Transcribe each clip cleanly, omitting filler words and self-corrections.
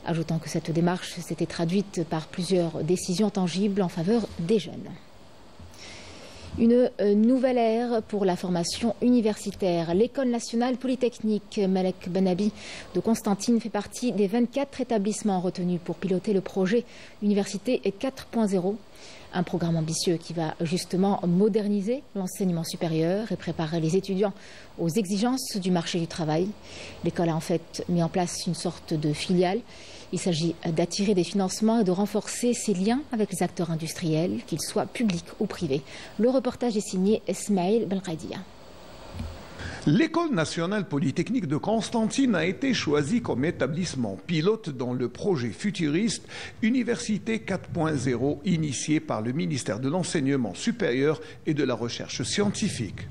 ajoutant que cette démarche s'était traduite par plusieurs décisions tangibles en faveur des jeunes. Une nouvelle ère pour la formation universitaire. L'École nationale polytechnique Malek Benabi de Constantine fait partie des 24 établissements retenus pour piloter le projet Université 4.0. Un programme ambitieux qui va justement moderniser l'enseignement supérieur et préparer les étudiants aux exigences du marché du travail. L'école a en fait mis en place une sorte de filiale. Il s'agit d'attirer des financements et de renforcer ses liens avec les acteurs industriels, qu'ils soient publics ou privés. Le reportage est signé Ismaël Belkhadia. L'École nationale polytechnique de Constantine a été choisie comme établissement pilote dans le projet futuriste Université 4.0 initié par le ministère de l'Enseignement supérieur et de la Recherche scientifique.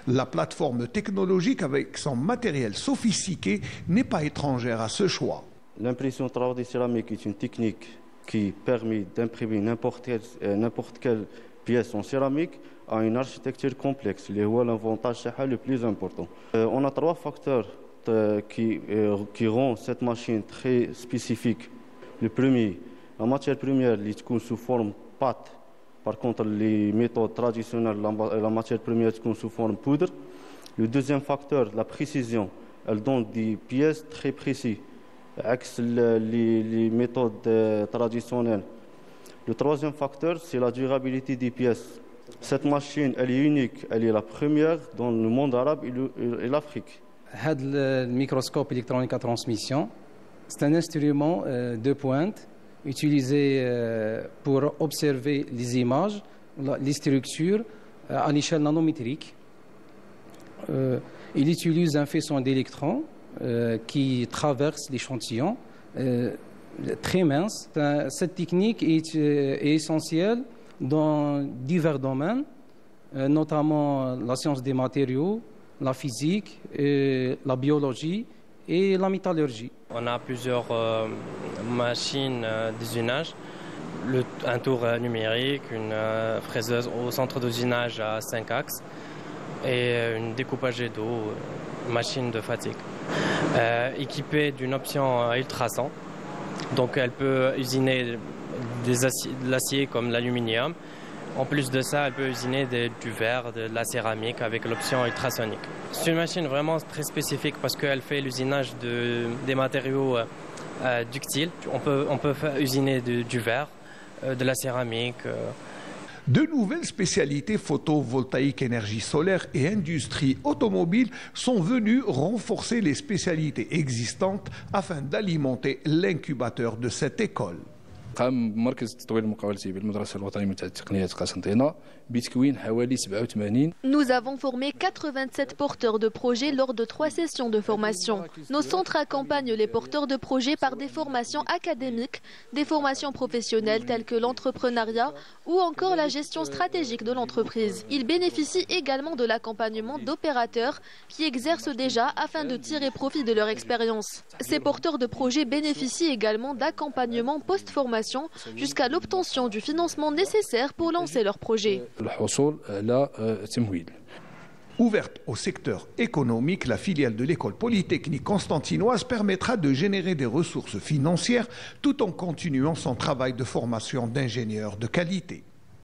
La plateforme technologique avec son matériel sophistiqué n'est pas étrangère à ce choix. L'impression 3D céramique est une technique qui permet d'imprimer n'importe quelle pièce en céramique à une architecture complexe, c'est l'avantage le plus important. On a trois facteurs qui rendent cette machine très spécifique. Le premier, la matière première est sous forme pâte. Par contre, les méthodes traditionnelles, la matière première est sous forme poudre. Le deuxième facteur, la précision, elle donne des pièces très précises, avec les méthodes traditionnelles. Le troisième facteur, c'est la durabilité des pièces. Cette machine, elle est unique, elle est la première dans le monde arabe et l'Afrique. Le microscope électronique à transmission, c'est un instrument de pointe utilisé pour observer les images, les structures à l'échelle nanométrique. Il utilise un faisceau d'électrons qui traverse l'échantillon très mince. Cette technique est essentielle dans divers domaines, notamment la science des matériaux, la physique, la biologie et la métallurgie. On a plusieurs machines d'usinage, un tour numérique, une fraiseuse au centre d'usinage à 5 axes et une découpage d'eau, machine de fatigue. Équipée d'une option ultrason, donc elle peut usiner de l'acier comme l'aluminium. En plus de ça, elle peut usiner du verre, de la céramique avec l'option ultrasonique. C'est une machine vraiment très spécifique parce qu'elle fait l'usinage des matériaux ductiles. On peut usiner du verre, de la céramique. De nouvelles spécialités photovoltaïques, énergie solaire et industrie automobile sont venues renforcer les spécialités existantes afin d'alimenter l'incubateur de cette école. قام مركز التطوير المقاولتي بالمدرسة الوطنية المتحدة التقنية قسنطينة بتكوين حوالي 87. Nous avons formé 87 porteurs de projets lors de 3 sessions de formation. Nos centres accompagnent les porteurs de projets par des formations académiques, des formations professionnelles telles que l'entrepreneuriat ou encore la gestion stratégique de l'entreprise. Ils bénéficient également de l'accompagnement d'opérateurs qui exercent déjà afin de tirer profit de leur expérience. Ces porteurs de projets bénéficient également d'accompagnement post-formation jusqu'à l'obtention du financement nécessaire pour lancer leur projet. Ouverte au secteur économique, la filiale de l'école polytechnique constantinoise permettra de générer des ressources financières tout en continuant son travail de formation d'ingénieurs de qualité.